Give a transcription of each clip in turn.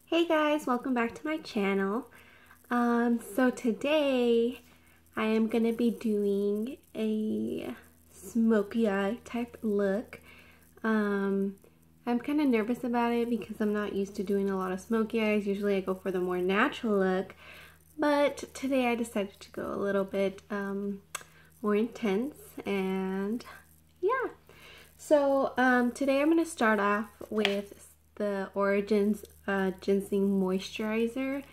Hey guys, welcome back to my channel. So today I am gonna be doing a smoky eye type look. I'm kind of nervous about it because I'm not used to doing a lot of smoky eyes. Usually I go for the more natural look, but today I decided to go a little bit more intense, and yeah. So today I'm gonna start off with the Origins Ginseng Moisturizer.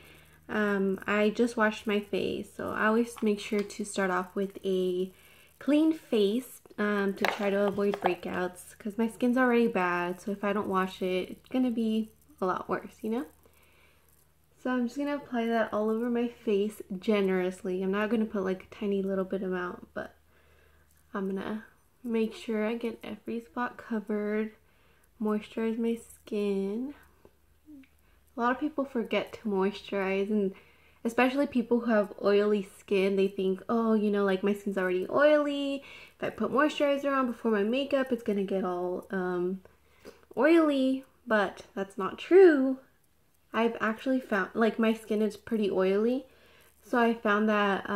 I just washed my face, so I always make sure to start off with a clean face to try to avoid breakouts, because my skin's already bad, so if I don't wash it, it's gonna be a lot worse, you know? So I'm just gonna apply that all over my face generously. I'm not gonna put like a tiny little bit amount, but I'm gonna make sure I get every spot covered, moisturize my skin. A lot of people forget to moisturize, and especially people who have oily skin, they think, oh, you know, like my skin's already oily. If I put moisturizer on before my makeup, it's gonna get all oily, but that's not true. I've actually found, like, my skin is pretty oily, so I found that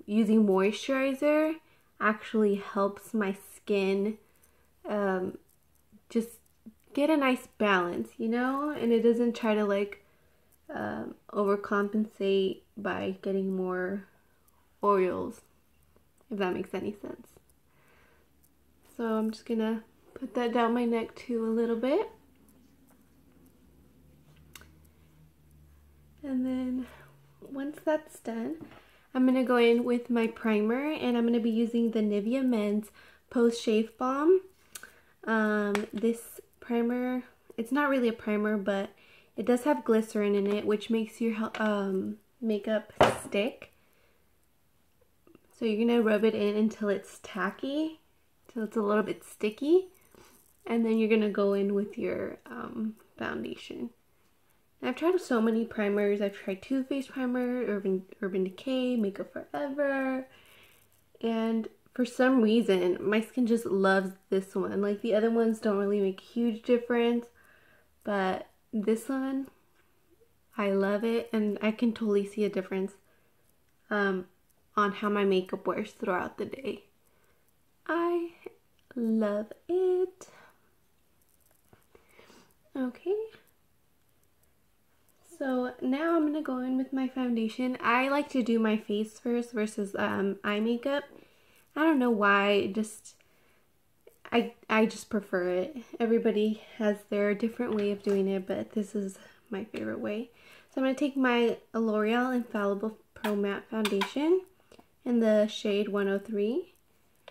using moisturizer actually helps my skin just get a nice balance, you know, and it doesn't try to like overcompensate by getting more oils, if that makes any sense. So I'm just gonna put that down my neck too a little bit, and then once that's done, I'm gonna go in with my primer, and I'm gonna be using the Nivea Men's Post Shave Balm. This primer, it's not really a primer, but it does have glycerin in it, which makes your makeup stick. So you're gonna rub it in until it's tacky, till it's a little bit sticky, and then you're gonna go in with your foundation. And I've tried so many primers. I've tried Too Faced primer, Urban Decay, Makeup Forever, and for some reason, my skin just loves this one. Like, the other ones don't really make a huge difference, but this one, I love it, and I can totally see a difference on how my makeup wears throughout the day. I love it. Okay. So now I'm gonna go in with my foundation. I like to do my face first versus eye makeup. I don't know why, I just prefer it. Everybody has their different way of doing it, but this is my favorite way. So I'm going to take my L'Oreal Infallible Pro Matte Foundation in the shade 103.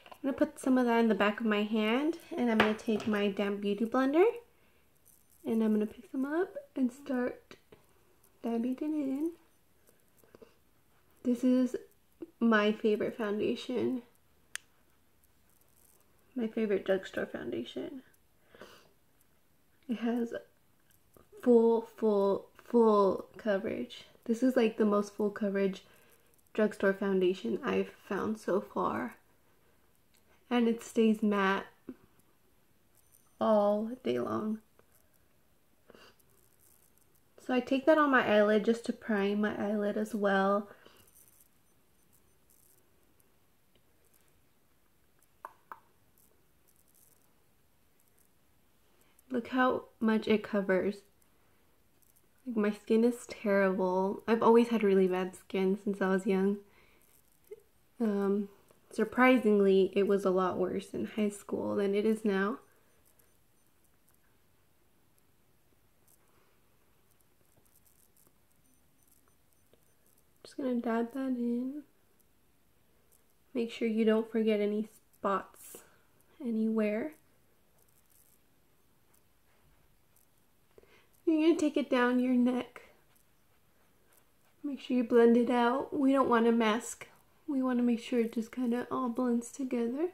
I'm going to put some of that in the back of my hand, and I'm going to take my damp beauty blender, and I'm going to pick some up and start dabbing it in. This is my favorite foundation. My favorite drugstore foundation. It has full coverage. This is like the most full coverage drugstore foundation I've found so far. And it stays matte all day long. So I take that on my eyelid just to prime my eyelid as well. Look how much it covers. Like, my skin is terrible. I've always had really bad skin since I was young. Surprisingly, it was a lot worse in high school than it is now. Just gonna dab that in. Make sure you don't forget any spots anywhere. You're going to take it down your neck. Make sure you blend it out. We don't want to mask. We want to make sure it just kind of all blends together.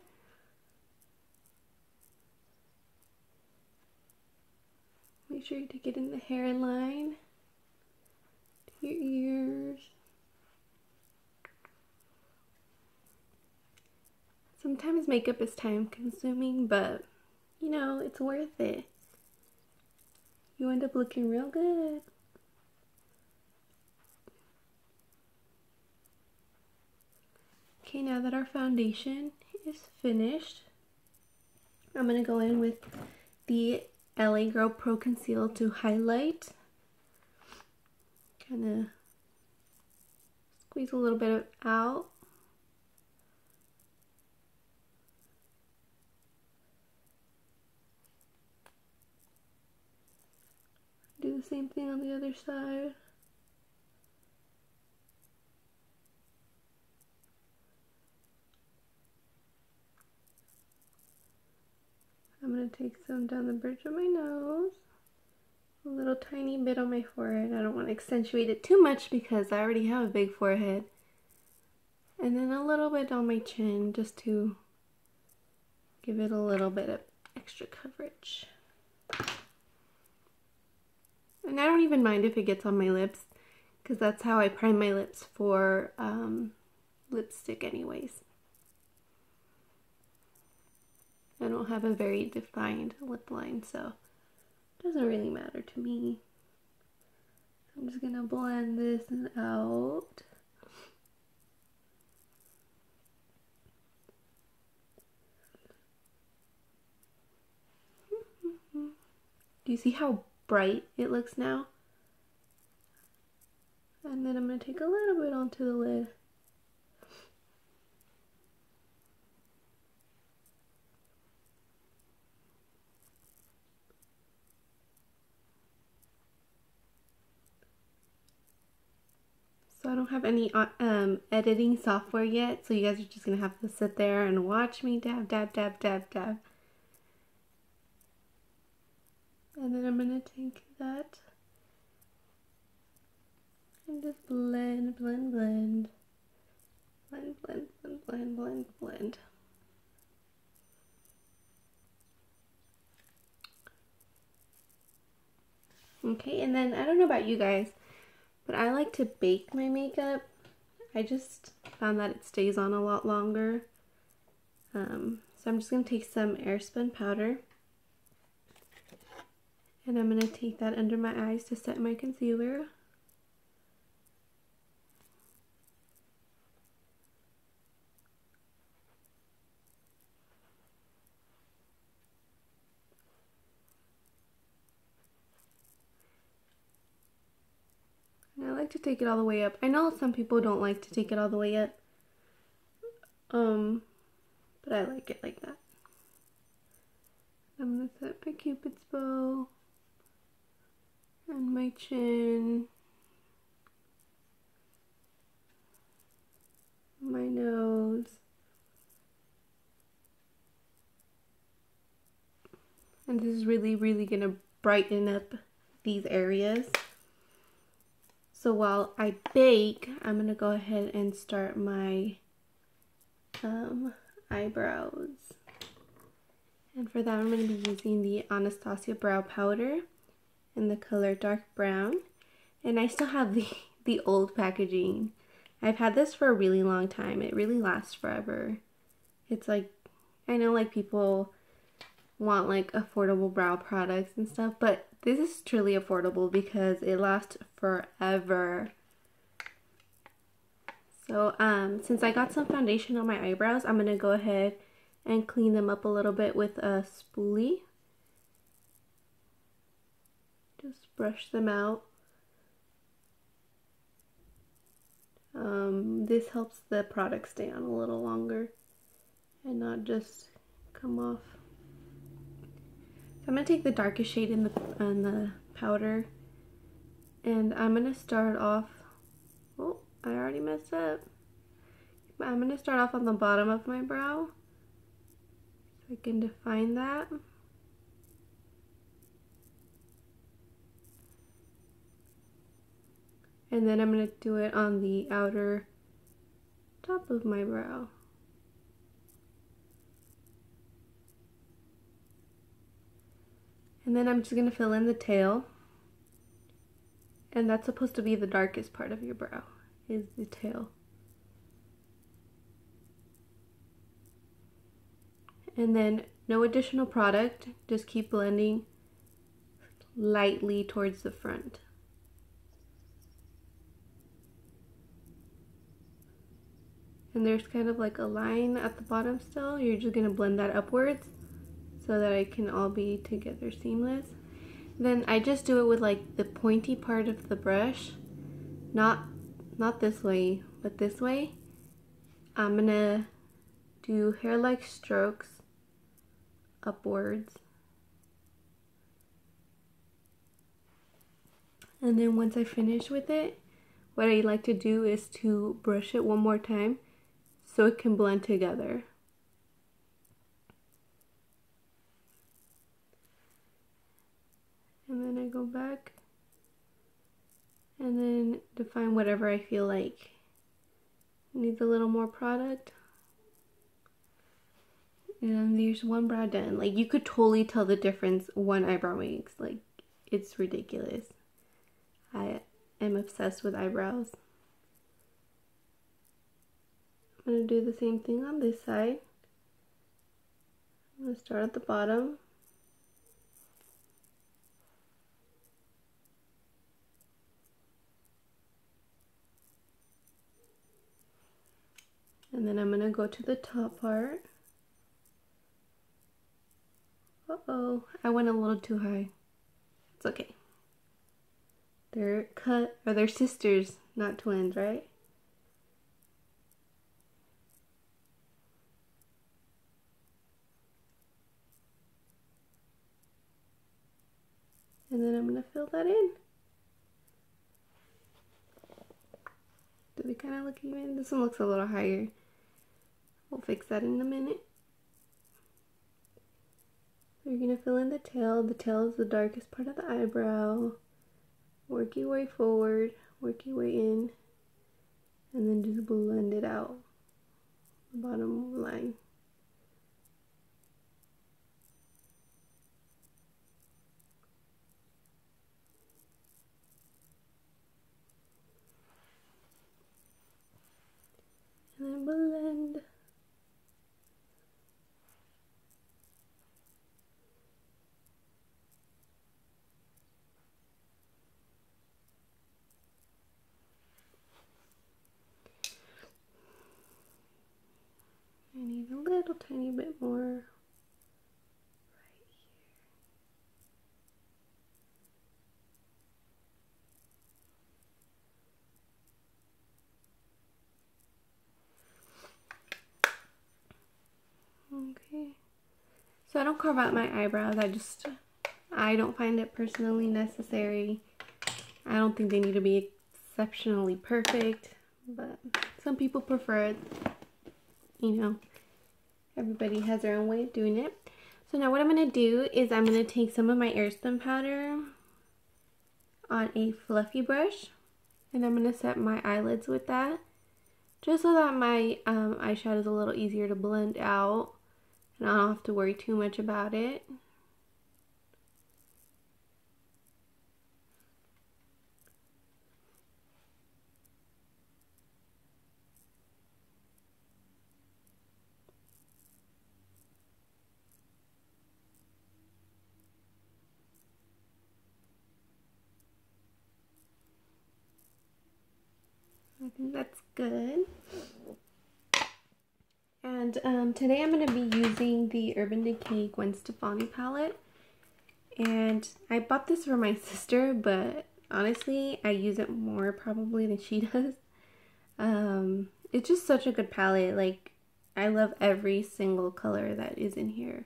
Make sure you take it in the hairline, to your ears. Sometimes makeup is time consuming, but you know, it's worth it. You end up looking real good. Okay, now that our foundation is finished, I'm going to go in with the LA Girl Pro Conceal to highlight. Kind of squeeze a little bit out. Do the same thing on the other side. I'm going to take some down the bridge of my nose. A little tiny bit on my forehead. I don't want to accentuate it too much because I already have a big forehead. And then a little bit on my chin just to give it a little bit of extra coverage. And I don't even mind if it gets on my lips because that's how I prime my lips for lipstick anyways. I don't have a very defined lip line, so it doesn't really matter to me. I'm just gonna blend this out. Do you see how bright it looks now? And then I'm gonna take a little bit onto the lid. So I don't have any editing software yet, so you guys are just gonna have to sit there and watch me dab, dab, dab, dab, dab. And then I'm gonna take that and just blend, blend, blend. Blend, blend, blend, blend, blend, blend. Okay, and then I don't know about you guys, but I like to bake my makeup. I just found that it stays on a lot longer. So I'm just going to take some airspun powder. And I'm going to take that under my eyes to set my concealer. And I like to take it all the way up. I know some people don't like to take it all the way up. But I like it like that. I'm going to set my Cupid's bow and my chin, my nose, and this is really going to brighten up these areas. So while I bake, I'm going to go ahead and start my eyebrows. And for that, I'm going to be using the Anastasia Brow Powder in the color Dark Brown. And I still have the old packaging. I've had this for a really long time. It really lasts forever. It's like, I know like people want like affordable brow products and stuff, but this is truly affordable because it lasts forever. So since I got some foundation on my eyebrows, I'm going to go ahead and clean them up a little bit with a spoolie. Just brush them out. This helps the product stay on a little longer and not just come off. So I'm going to take the darkest shade in the powder, and I'm going to start off, oh, I already messed up. I'm going to start off on the bottom of my brow so I can define that. And then I'm going to do it on the outer top of my brow. And then I'm just going to fill in the tail. And that's supposed to be the darkest part of your brow, is the tail. And then no additional product, just keep blending lightly towards the front. and there's kind of like a line at the bottom still. You're just gonna blend that upwards so that it can all be together seamless. Then I just do it with like the pointy part of the brush, not this way, but this way. I'm gonna do hair-like strokes upwards. And then once I finish with it, what I like to do is to brush it one more time so it can blend together. And then I go back and then define whatever I feel like needs a little more product. And there's one brow done. Like, you could totally tell the difference one eyebrow makes. Like, it's ridiculous. I am obsessed with eyebrows. I'm going to do the same thing on this side. I'm going to start at the bottom. And then I'm going to go to the top part. Uh-oh, I went a little too high. It's okay. They're cut, or they're sisters, not twins, right? And then I'm going to fill that in. Do they kind of look even? This one looks a little higher. We'll fix that in a minute. So you're going to fill in the tail. The tail is the darkest part of the eyebrow. Work your way forward, work your way in, and then just blend it out, the bottom line. And then blend. I need a little tiny bit more right here. Okay. So I don't carve out my eyebrows. I don't find it personally necessary. I don't think they need to be exceptionally perfect, but some people prefer it. You know, everybody has their own way of doing it. So now what I'm going to do is I'm going to take some of my airspun powder on a fluffy brush, and I'm going to set my eyelids with that, just so that my eyeshadow is a little easier to blend out and I don't have to worry too much about it. I think that's good. And today I'm going to be using the Urban Decay Gwen Stefani palette. And I bought this for my sister, but honestly, I use it more probably than she does. It's just such a good palette. Like, I love every single color that is in here.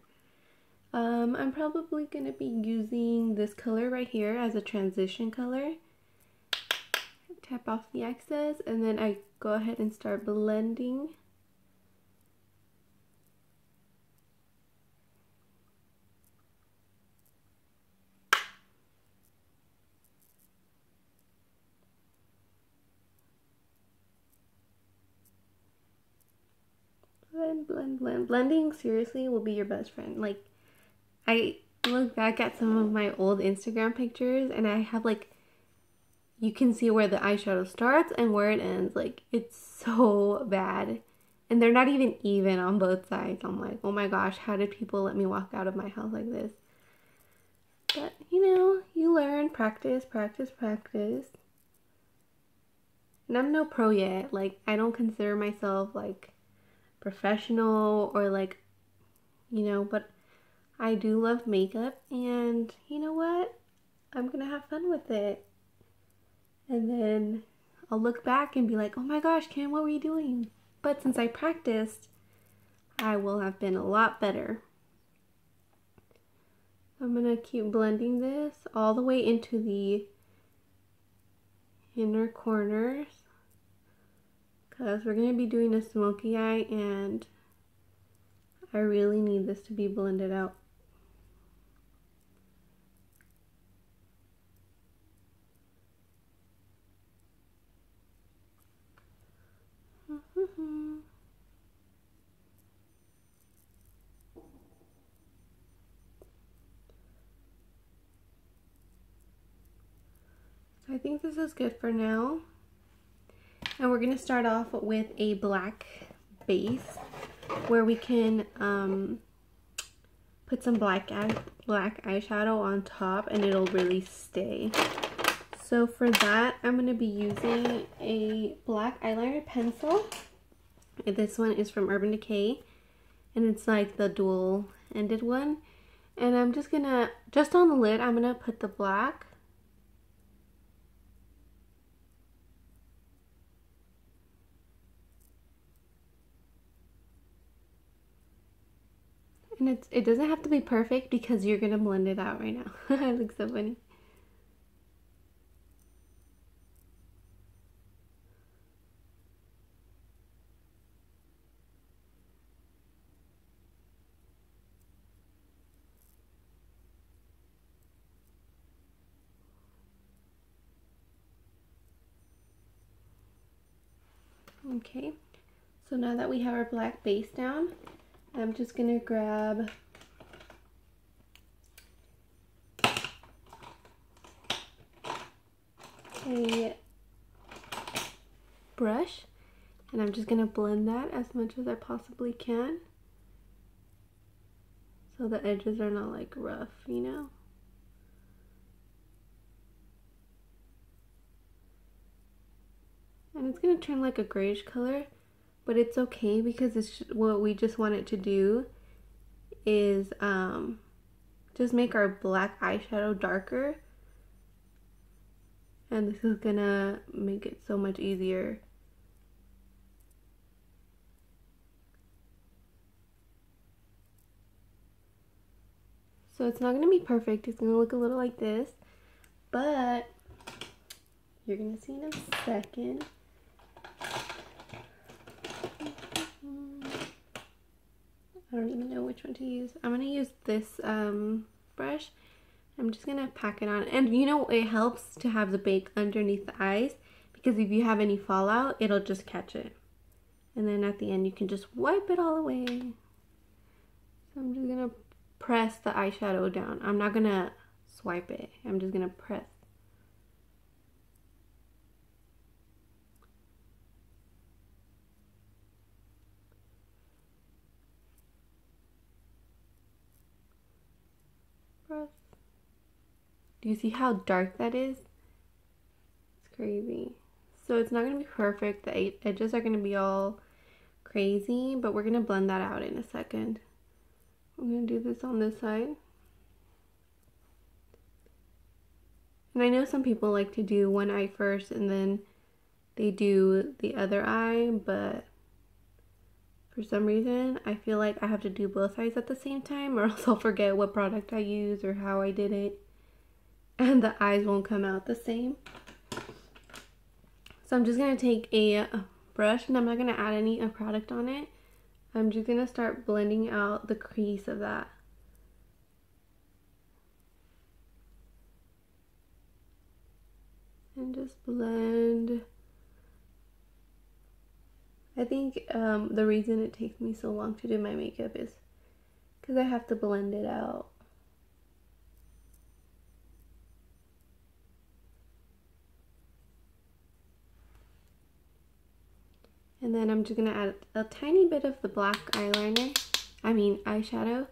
I'm probably going to be using this color right here as a transition color. Tap off the excess, and then I go ahead and start blending. Blend, blend, blend. Blending seriously will be your best friend. Like, I look back at some of my old Instagram pictures and I have like, you can see where the eyeshadow starts and where it ends. Like, it's so bad. And they're not even on both sides. I'm like, oh my gosh, how did people let me walk out of my house like this? But, you know, you learn, practice, practice, practice. And I'm no pro yet. Like, I don't consider myself like professional or like, you know, but I do love makeup, and you know what? I'm gonna have fun with it. And then I'll look back and be like, oh my gosh, Kim, what were you doing? But since I practiced, I will have been a lot better. I'm gonna keep blending this all the way into the inner corners, because we're gonna be doing a smoky eye, and I really need this to be blended out. I think this is good for now. And we're gonna start off with a black base where we can put some black eyeshadow on top, and it'll really stay. So for that, I'm gonna be using a black eyeliner pencil. This one is from Urban Decay, and it's like the dual-ended one. And I'm just gonna, just on the lid, I'm gonna put the black. And it doesn't have to be perfect because you're gonna blend it out right now. It looks so funny. Okay, so now that we have our black base down, I'm just gonna grab a brush, and I'm just gonna blend that as much as I possibly can so the edges are not like rough, you know? And it's gonna turn like a grayish color, but it's okay because it's what we just want it to do is just make our black eyeshadow darker, and this is gonna make it so much easier. So it's not gonna be perfect, it's gonna look a little like this, but you're gonna see in a second. I don't even know which one to use. I'm gonna use this brush. I'm just gonna pack it on, and you know, it helps to have the bake underneath the eyes, because if you have any fallout, it'll just catch it, and then at the end you can just wipe it all away. So I'm just gonna press the eyeshadow down. I'm not gonna swipe it, I'm just gonna press. Do you see how dark that is? It's crazy. So it's not going to be perfect. The edges are going to be all crazy, but we're going to blend that out in a second. I'm going to do this on this side. And I know some people like to do one eye first and then they do the other eye, but for some reason, I feel like I have to do both eyes at the same time, or else I'll forget what product I used or how I did it, and the eyes won't come out the same. So I'm just going to take a brush, and I'm not going to add any product on it. I'm just going to start blending out the crease of that. And just blend. I think the reason it takes me so long to do my makeup is because I have to blend it out. And then I'm just going to add a tiny bit of the black eyeshadow,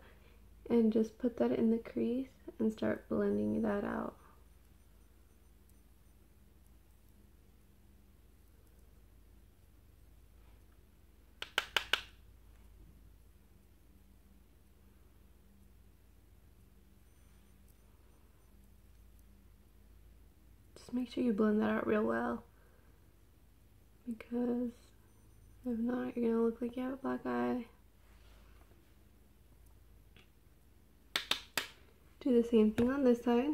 and just put that in the crease and start blending that out. make sure you blend that out real well, because if not, you're gonna look like you have a black eye. Do the same thing on this side.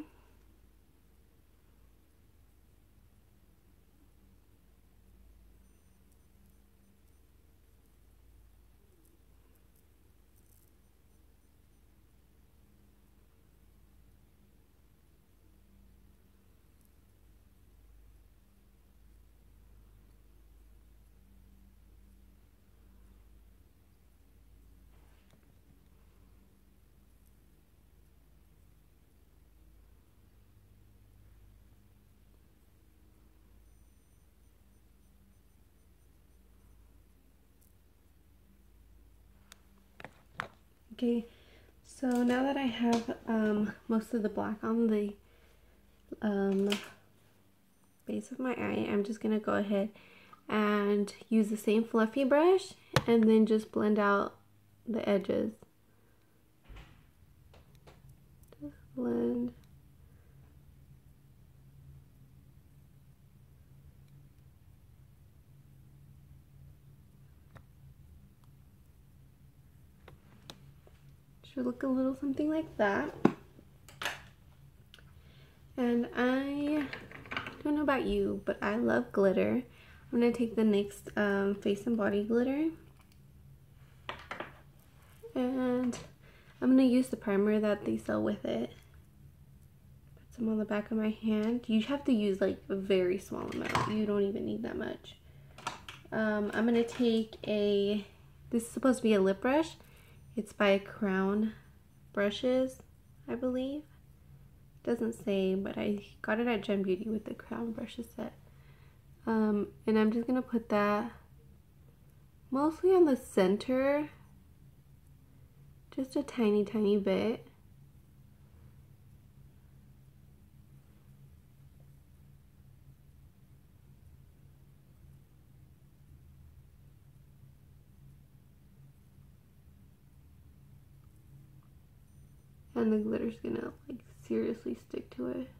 Okay, so now that I have most of the black on the base of my eye, I'm just gonna go ahead and use the same fluffy brush and then just blend out the edges. Just blend. Should look a little something like that. And I don't know about you, but I love glitter. I'm going to take the NYX Face and Body glitter. And I'm going to use the primer that they sell with it. Put some on the back of my hand. You have to use like a very small amount. You don't even need that much. I'm going to take this is supposed to be a lip brush. It's by Crown Brushes, I believe. Doesn't say, but I got it at Gem Beauty with the Crown Brushes set. And I'm just gonna put that mostly on the center, just a tiny bit. And the glitter's gonna like seriously stick to it.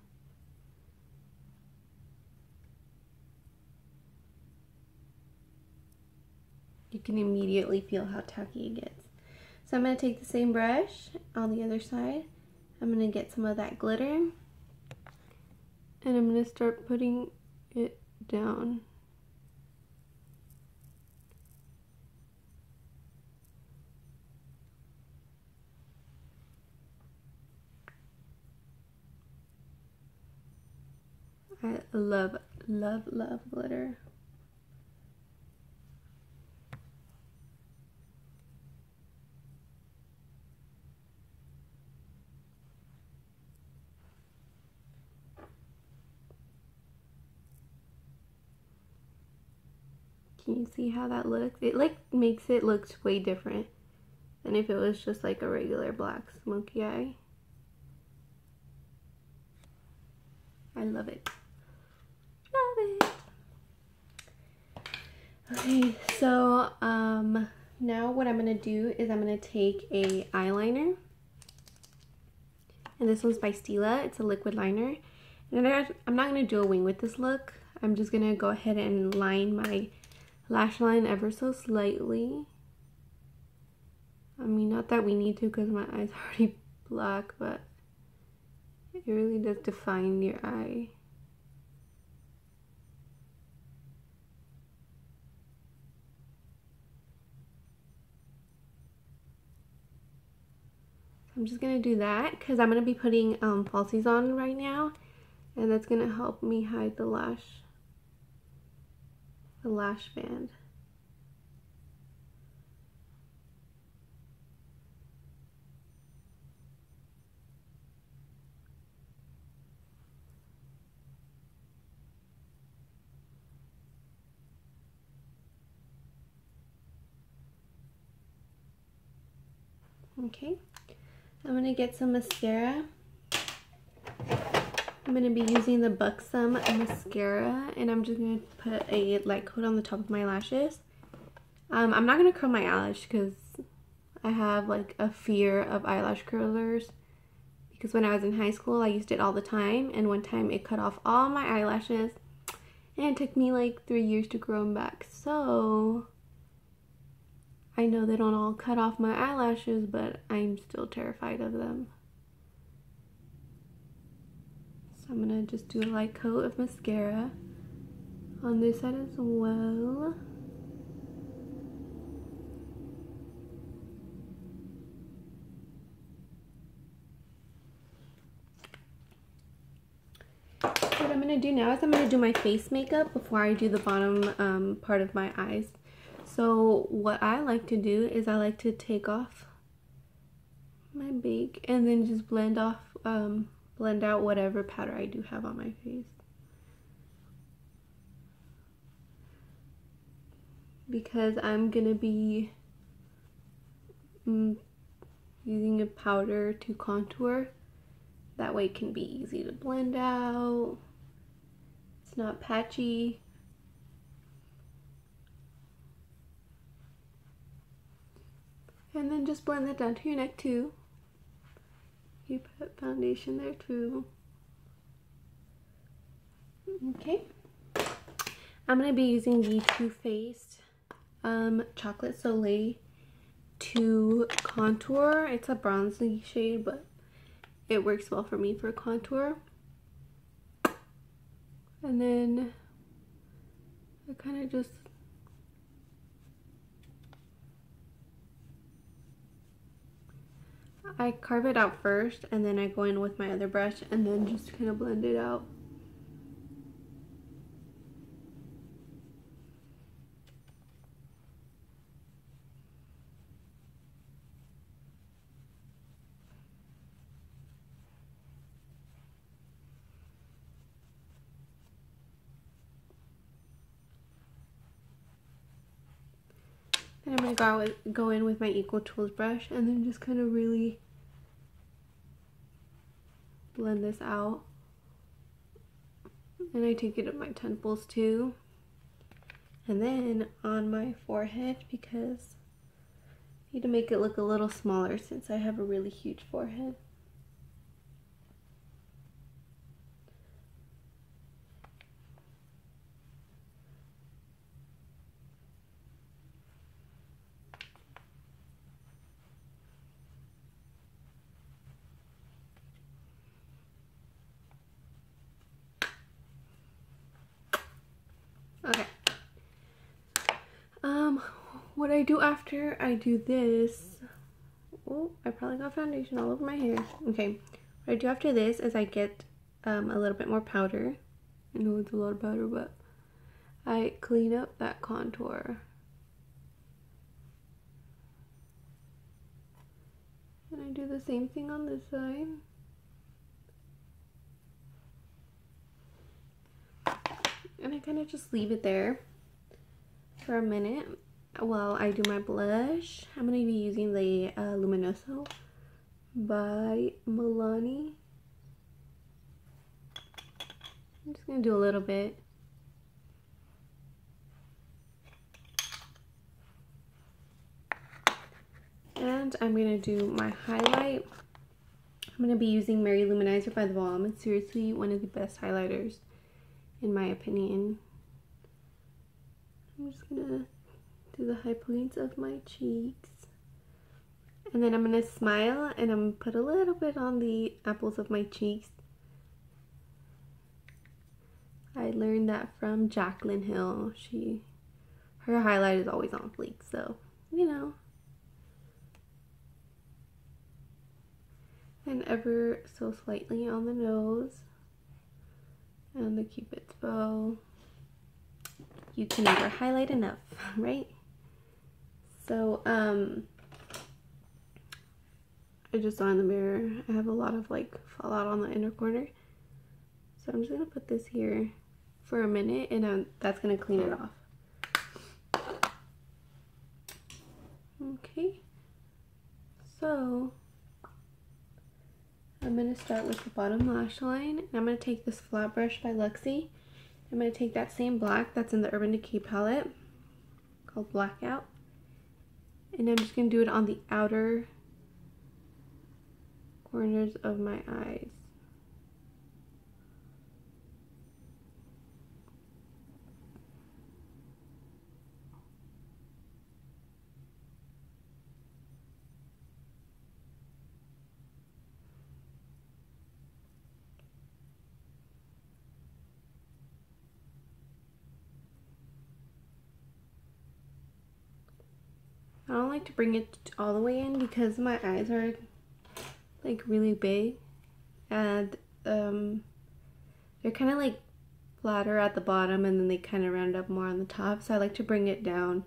You can immediately feel how tacky it gets. So I'm gonna take the same brush on the other side. I'm gonna get some of that glitter and I'm gonna start putting it down. I love glitter. Can you see how that looks? It like makes it look way different than if it was just like a regular black smoky eye. I love it. Okay, so now what I'm gonna do is I'm gonna take a eyeliner, and this one's by Stila. It's a liquid liner, and I'm not gonna do a wing with this look. I'm just gonna go ahead and line my lash line ever so slightly. I mean, not that we need to because my eye's already black, but it really does define your eye. I'm just gonna do that because I'm gonna be putting falsies on right now, and that's gonna help me hide the lash band. Okay. I'm going to get some mascara. I'm going to be using the Buxom mascara, and I'm just going to put a light coat on the top of my lashes. I'm not going to curl my eyelash because I have like a fear of eyelash curlers because when I was in high school I used it all the time, and one time it cut off all my eyelashes and it took me like 3 years to grow them back. So I know they don't all cut off my eyelashes, but I'm still terrified of them. So I'm gonna just do a light coat of mascara on this side as well. What I'm going to do now is I'm going to do my face makeup before I do the bottom part of my eyes. So what I like to do is I like to take off my bake and then just blend out whatever powder I do have on my face. Because I'm going to be using a powder to contour. That way it can be easy to blend out. It's not patchy. And then just blend that down to your neck too. You put foundation there too. Okay. I'm going to be using the Too Faced Chocolate Soleil to contour. It's a bronzy shade, but it works well for me for contour. And then I kind of just carve it out first, and then I go in with my other brush and then just kind of blend it out. Then I'm going to go in with my Equal Tools brush and then just kind of really blend this out. And I take it at my temples too. And then on my forehead, because I need to make it look a little smaller since I have a really huge forehead. Okay. What I do after I do this, oh, I probably got foundation all over my hair. Okay, what I do after this is I get a little bit more powder. I know it's a lot of powder, but I clean up that contour. And I do the same thing on this side. And I kind of just leave it there for a minute while I do my blush. I'm going to be using the Luminoso by Milani. I'm just going to do a little bit. And I'm going to do my highlight. I'm going to be using Mary Luminizer by The Balm. It's seriously one of the best highlighters in my opinion. I'm just gonna do the high points of my cheeks. And then I'm gonna smile and I'm gonna put a little bit on the apples of my cheeks. I learned that from Jaclyn Hill. Her highlight is always on fleek, so, you know. And ever so slightly on the nose. And the Cupid's bow. You can never highlight enough, right? So, I just saw in the mirror, I have a lot of like fallout on the inner corner. So I'm just gonna put this here for a minute and that's gonna clean it off. Okay. So, I'm going to start with the bottom lash line. And I'm going to take this flat brush by Luxie. I'm going to take that same black that's in the Urban Decay palette called Blackout. And I'm just going to do it on the outer corners of my eyes. I don't like to bring it all the way in because my eyes are like really big, and they're kind of like flatter at the bottom and then they kind of round up more on the top, so I like to bring it down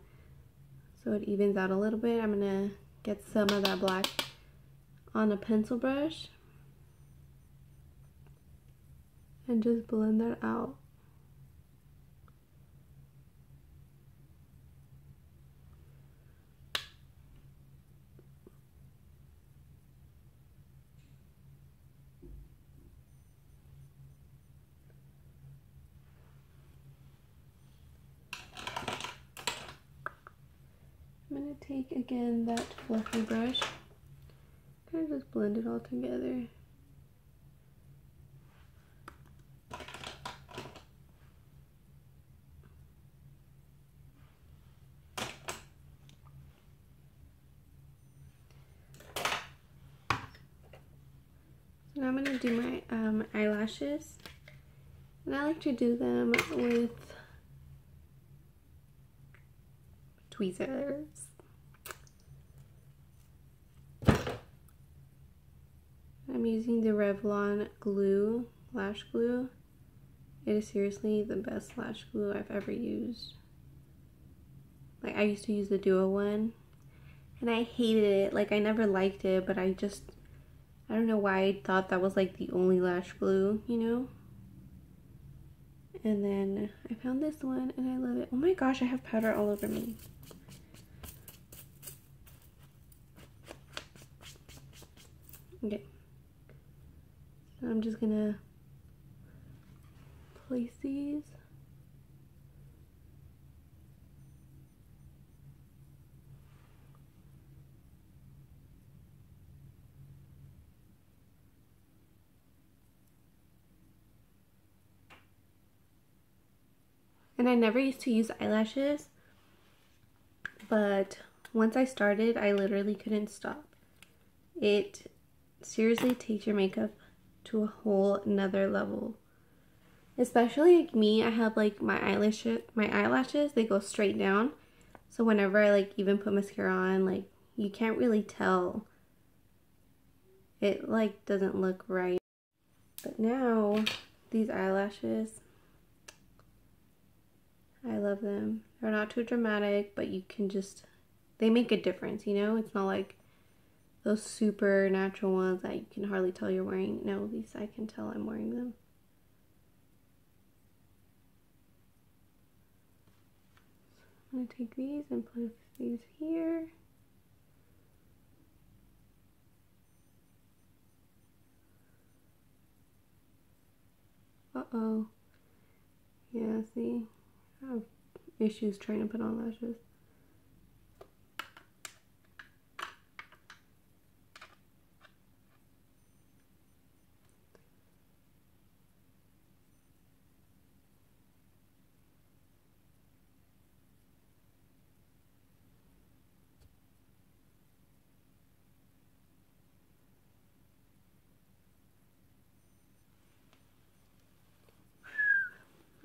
so it evens out a little bit. I'm gonna get some of that black on a pencil brush and just blend that out. I'm going to take again that fluffy brush, kind of just blend it all together. So now I'm going to do my eyelashes, and I like to do them with tweezers. I'm using the Revlon glue, lash glue. It is seriously the best lash glue I've ever used. Like, I used to use the Duo one, and I hated it. Like, I never liked it, but I don't know why I thought that was like the only lash glue, you know? And then I found this one, and I love it. Oh my gosh, I have powder all over me. Okay. So I'm just gonna place these. And I never used to use eyelashes, but once I started, I literally couldn't stop. It seriously takes your makeup to a whole nother level. Especially like me, I have like my eyelashes, they go straight down. So whenever I like even put mascara on, like you can't really tell. It like doesn't look right. But now, these eyelashes, I love them. They're not too dramatic, but you can just, they make a difference, you know? It's not like those super natural ones that you can hardly tell you're wearing. No, these I can tell I'm wearing them. I'm going to take these and put these here. Uh-oh. Yeah, see? I have issues trying to put on lashes.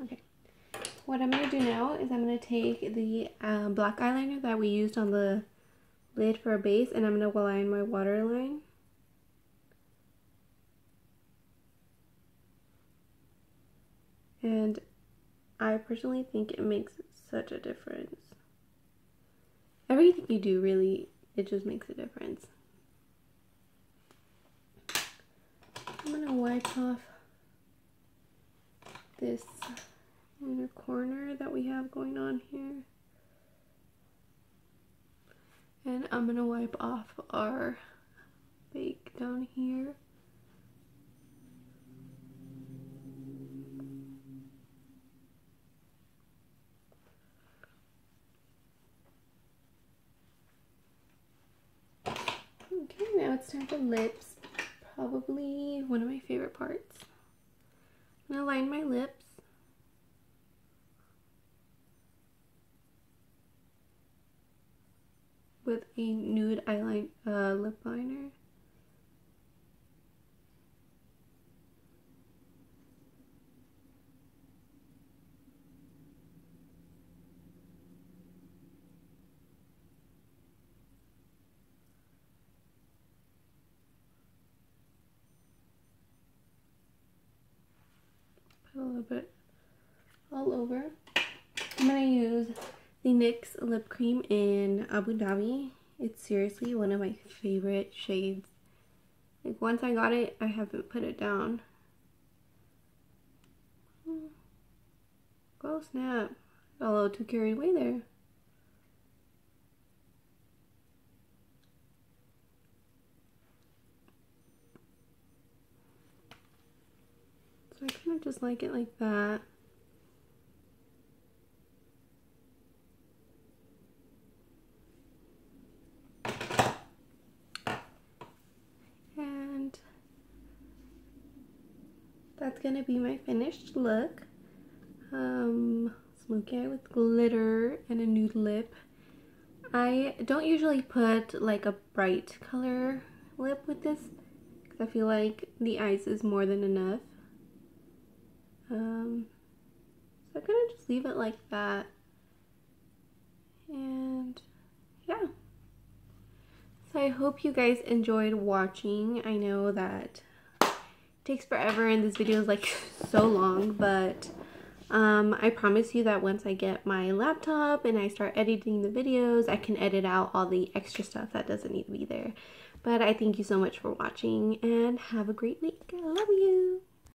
Okay. What I'm going to do now is I'm going to take the black eyeliner that we used on the lid for a base, and I'm going to line my waterline. And I personally think it makes such a difference. Everything you do, really, it just makes a difference. I'm going to wipe off this inner corner that we have going on here. And I'm going to wipe off our bake down here. Okay, now it's time for lips. probably one of my favorite parts. I'm gonna line my lips. With a nude lip liner. Put a little bit all over. I'm gonna use the NYX lip cream in Abu Dhabi. It's seriously one of my favorite shades. Like, once I got it, I haven't put it down. Oh snap. Got a little too carried away there. So I kind of just like it like that. And that's gonna be my finished look. Smoky eye with glitter and a nude lip. I don't usually put like a bright color lip with this because I feel like the eyes is more than enough. So I'm gonna just leave it like that. And yeah. So I hope you guys enjoyed watching. I know that it takes forever and this video is like so long, but I promise you that once I get my laptop and I start editing the videos, I can edit out all the extra stuff that doesn't need to be there. But I thank you so much for watching and have a great week. I love you.